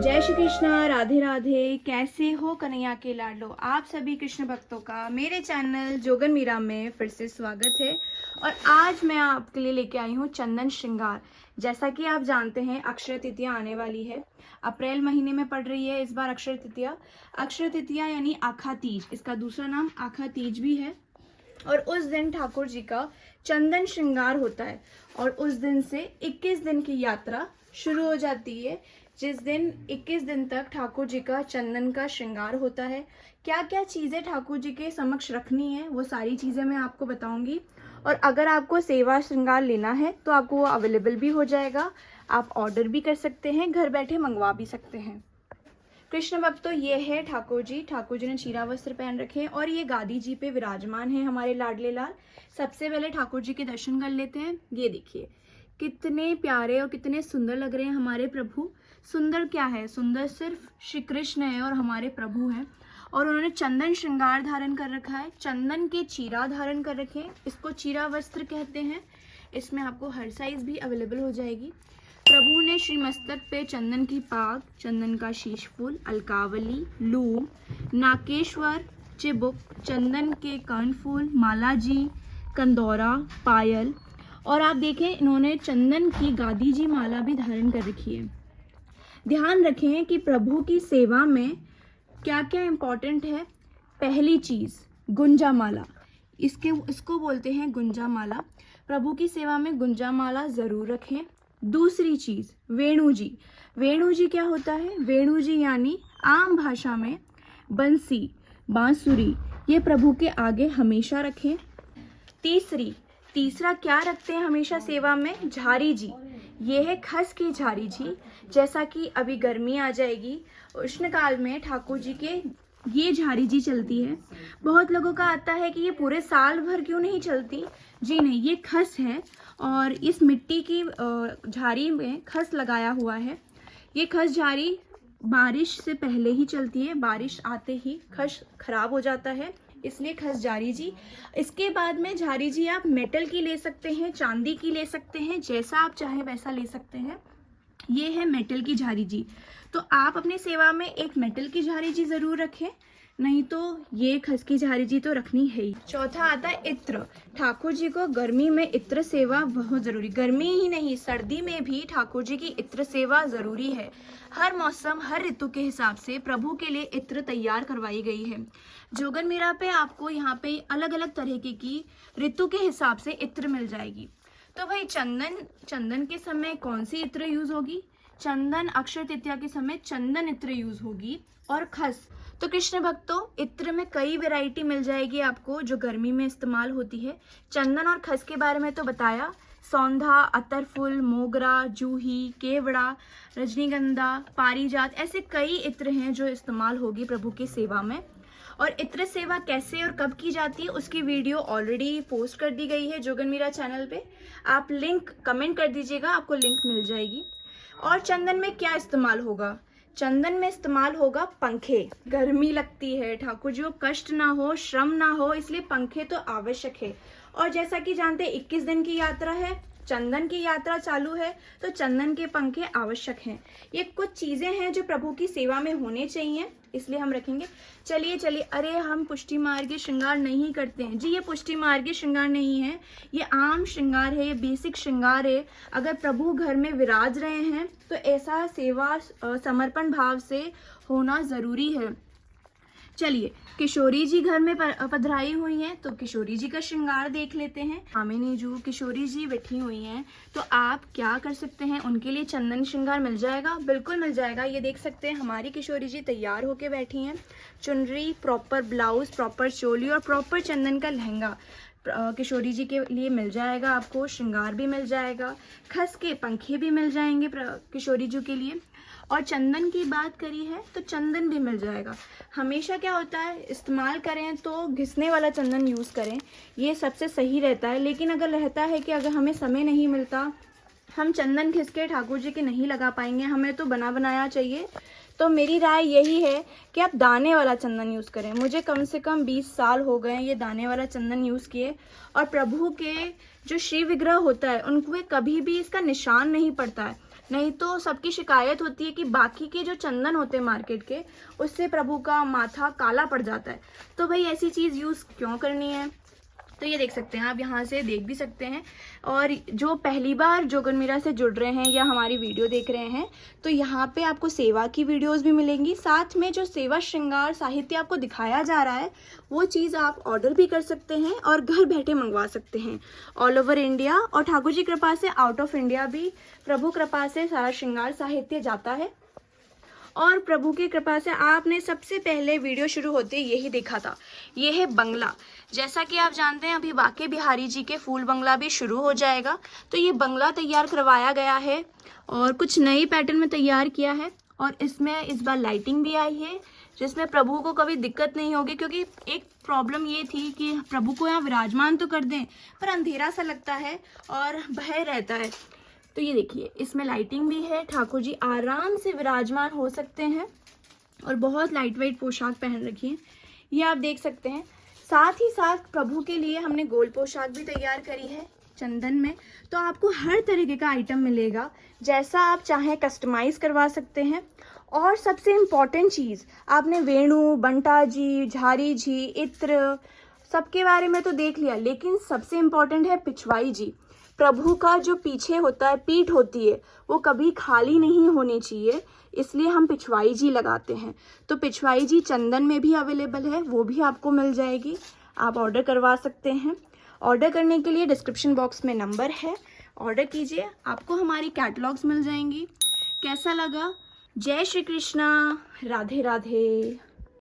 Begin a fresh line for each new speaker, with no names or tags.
जय श्री कृष्णा, राधे राधे। कैसे हो कन्हैया के लाडलो? आप सभी कृष्ण भक्तों का मेरे चैनल जोगन मीरा में फिर से स्वागत है। और आज मैं आपके लिए लेके आई हूँ चंदन श्रृंगार। जैसा कि आप जानते हैं अक्षय तृतीया आने वाली है, अप्रैल महीने में पड़ रही है इस बार अक्षय तृतीया। अक्षय तृतीया यानी आखा तीज, इसका दूसरा नाम आखा तीज भी है। और उस दिन ठाकुर जी का चंदन श्रृंगार होता है और उस दिन से 21 दिन की यात्रा शुरू हो जाती है, जिस दिन 21 दिन तक ठाकुर जी का चंदन का श्रृंगार होता है। क्या क्या चीज़ें ठाकुर जी के समक्ष रखनी है वो सारी चीज़ें मैं आपको बताऊंगी। और अगर आपको सेवा श्रृंगार लेना है तो आपको वो अवेलेबल भी हो जाएगा, आप ऑर्डर भी कर सकते हैं, घर बैठे मंगवा भी सकते हैं। कृष्ण भक्त तो ये है ठाकुर जी ने चीरा वस्त्र पहन रखे हैं और ये गादी जी पे विराजमान है हमारे लाडले लाल। सबसे पहले ठाकुर जी के दर्शन कर लेते हैं। ये देखिए कितने प्यारे और कितने सुंदर लग रहे हैं हमारे प्रभु। सुंदर क्या है, सुंदर सिर्फ श्री कृष्ण है और हमारे प्रभु हैं। और उन्होंने चंदन श्रृंगार धारण कर रखा है, चंदन के चीरा धारण कर रखे हैं, इसको चीरा वस्त्र कहते हैं। इसमें आपको हर साइज भी अवेलेबल हो जाएगी। प्रभु ने श्री मस्तक पे चंदन की पाग, चंदन का शीश फूल, अलकावली, लूम, नाकेश्वर, चिबुक, चंदन के कर्णफूल, मालाजी, कंदौरा, पायल और आप देखें इन्होंने चंदन की गादी जी माला भी धारण कर रखी है। ध्यान रखें कि प्रभु की सेवा में क्या क्या इम्पोर्टेंट है। पहली चीज़ गुंजा माला, इसको बोलते हैं गुंजा माला। प्रभु की सेवा में गुंजा माला ज़रूर रखें। दूसरी चीज़ वेणु जी। वेणु जी क्या होता है? वेणु जी यानी आम भाषा में बंसी, बांसुरी, ये प्रभु के आगे हमेशा रखें। तीसरा क्या रखते हैं हमेशा सेवा में? झारी जी। ये है खस की झारी जी। जैसा कि अभी गर्मी आ जाएगी, उष्णकाल में ठाकुर जी के ये झारी जी चलती है। बहुत लोगों का आता है कि ये पूरे साल भर क्यों नहीं चलती। जी नहीं, ये खस है और इस मिट्टी की झारी में खस लगाया हुआ है। ये खस झारी बारिश से पहले ही चलती है, बारिश आते ही खस खराब हो जाता है, इसलिए खस झारी जी। इसके बाद में झारी जी आप मेटल की ले सकते हैं, चांदी की ले सकते हैं, जैसा आप चाहें वैसा ले सकते हैं। ये है मेटल की झारी जी, तो आप अपनी सेवा में एक मेटल की झारी जी ज़रूर रखें, नहीं तो ये खस की झारी जी तो रखनी है ही। चौथा आता है इत्र। ठाकुर जी को गर्मी में इत्र सेवा बहुत ज़रूरी, गर्मी ही नहीं सर्दी में भी ठाकुर जी की इत्र सेवा ज़रूरी है। हर मौसम हर ऋतु के हिसाब से प्रभु के लिए इत्र तैयार करवाई गई है। जोगन मीरा पे आपको यहाँ पे अलग अलग तरीके की ऋतु के हिसाब से इत्र मिल जाएगी। तो भाई चंदन के समय कौन सी इत्र यूज होगी? चंदन अक्षय तृतीया के समय चंदन इत्र यूज होगी। और खस, तो कृष्ण भक्तों इत्र में कई वैरायटी मिल जाएगी आपको जो गर्मी में इस्तेमाल होती है। चंदन और खस के बारे में तो बताया, सौंधा, अतरफुल, मोगरा, जूही, केवड़ा, रजनीगंधा, पारिजात, ऐसे कई इत्र हैं जो इस्तेमाल होगी प्रभु की सेवा में। और इत्र सेवा कैसे और कब की जाती है उसकी वीडियो ऑलरेडी पोस्ट कर दी गई है जोगन मीरा चैनल पे, आप लिंक कमेंट कर दीजिएगा, आपको लिंक मिल जाएगी। और चंदन में क्या इस्तेमाल होगा? चंदन में इस्तेमाल होगा पंखे। गर्मी लगती है, ठाकुर जी को कष्ट ना हो, श्रम ना हो, इसलिए पंखे तो आवश्यक है। और जैसा कि जानते हैं 21 दिन की यात्रा है, चंदन की यात्रा चालू है, तो चंदन के पंखे आवश्यक हैं। ये कुछ चीजें हैं जो प्रभु की सेवा में होने चाहिए, इसलिए हम रखेंगे। चलिए, अरे हम पुष्टि मार्गी श्रृंगार नहीं करते हैं जी, ये पुष्टि मार्गी श्रृंगार नहीं है, ये आम श्रृंगार है, ये बेसिक श्रृंगार है। अगर प्रभु घर में विराज रहे हैं तो ऐसा सेवा समर्पण भाव से होना जरूरी है। चलिए, किशोरी जी घर में पधराई हुई हैं तो किशोरी जी का श्रृंगार देख लेते हैं। कामिनी जी किशोरी जी बैठी हुई हैं, तो आप क्या कर सकते हैं, उनके लिए चंदन श्रृंगार मिल जाएगा, बिल्कुल मिल जाएगा। ये देख सकते हैं हमारी किशोरी जी तैयार होके बैठी हैं। चुनरी, प्रॉपर ब्लाउज, प्रॉपर चोली और प्रॉपर चंदन का लहंगा किशोरी जी के लिए मिल जाएगा। आपको श्रृंगार भी मिल जाएगा, खस के पंखे भी मिल जाएंगे किशोरी जी के लिए। और चंदन की बात करी है तो चंदन भी मिल जाएगा। हमेशा क्या होता है, इस्तेमाल करें तो घिसने वाला चंदन यूज़ करें, ये सबसे सही रहता है। लेकिन अगर रहता है कि अगर हमें समय नहीं मिलता, हम चंदन घिस के ठाकुर जी के नहीं लगा पाएंगे, हमें तो बना बनाया चाहिए, तो मेरी राय यही है कि आप दाने वाला चंदन यूज़ करें। मुझे कम से कम 20 साल हो गए ये दाने वाला चंदन यूज़ किए, और प्रभु के जो श्री विग्रह होता है उनको कभी भी इसका निशान नहीं पड़ता है। नहीं तो सबकी शिकायत होती है कि बाकी के जो चंदन होते हैं मार्केट के, उससे प्रभु का माथा काला पड़ जाता है। तो भाई ऐसी चीज़ यूज़ क्यों करनी है। तो ये देख सकते हैं आप, यहाँ से देख भी सकते हैं। और जो पहली बार जोगन मीरा से जुड़ रहे हैं या हमारी वीडियो देख रहे हैं, तो यहाँ पे आपको सेवा की वीडियोस भी मिलेंगी। साथ में जो सेवा श्रृंगार साहित्य आपको दिखाया जा रहा है, वो चीज़ आप ऑर्डर भी कर सकते हैं और घर बैठे मंगवा सकते हैं ऑल ओवर इंडिया। और ठाकुर जी कृपा से आउट ऑफ इंडिया भी प्रभु कृपा से सारा श्रृंगार साहित्य जाता है। और प्रभु की कृपा से आपने सबसे पहले वीडियो शुरू होते यही देखा था, ये है बंगला। जैसा कि आप जानते हैं अभी बाके बिहारी जी के फूल बंगला भी शुरू हो जाएगा, तो ये बंगला तैयार करवाया गया है और कुछ नई पैटर्न में तैयार किया है। और इसमें इस बार लाइटिंग भी आई है, जिसमें प्रभु को कभी दिक्कत नहीं होगी, क्योंकि एक प्रॉब्लम ये थी कि प्रभु को यहाँ विराजमान तो कर दें पर अंधेरा सा लगता है और भय रहता है। तो ये देखिए, इसमें लाइटिंग भी है, ठाकुर जी आराम से विराजमान हो सकते हैं और बहुत लाइट वेट पोशाक पहन रखी है, ये आप देख सकते हैं। साथ ही साथ प्रभु के लिए हमने गोल्ड पोशाक भी तैयार करी है चंदन में। तो आपको हर तरीके का आइटम मिलेगा, जैसा आप चाहें कस्टमाइज़ करवा सकते हैं। और सबसे इम्पॉर्टेंट चीज़, आपने वेणु, बंटा जी, झारी जी, इत्र सबके बारे में तो देख लिया, लेकिन सबसे इम्पॉर्टेंट है पिछवाई जी। प्रभु का जो पीछे होता है, पीठ होती है, वो कभी खाली नहीं होनी चाहिए, इसलिए हम पिछवाई जी लगाते हैं। तो पिछवाई जी चंदन में भी अवेलेबल है, वो भी आपको मिल जाएगी, आप ऑर्डर करवा सकते हैं। ऑर्डर करने के लिए डिस्क्रिप्शन बॉक्स में नंबर है, ऑर्डर कीजिए, आपको हमारी कैटलॉग्स मिल जाएंगी। कैसा लगा? जय श्री कृष्णा, राधे राधे।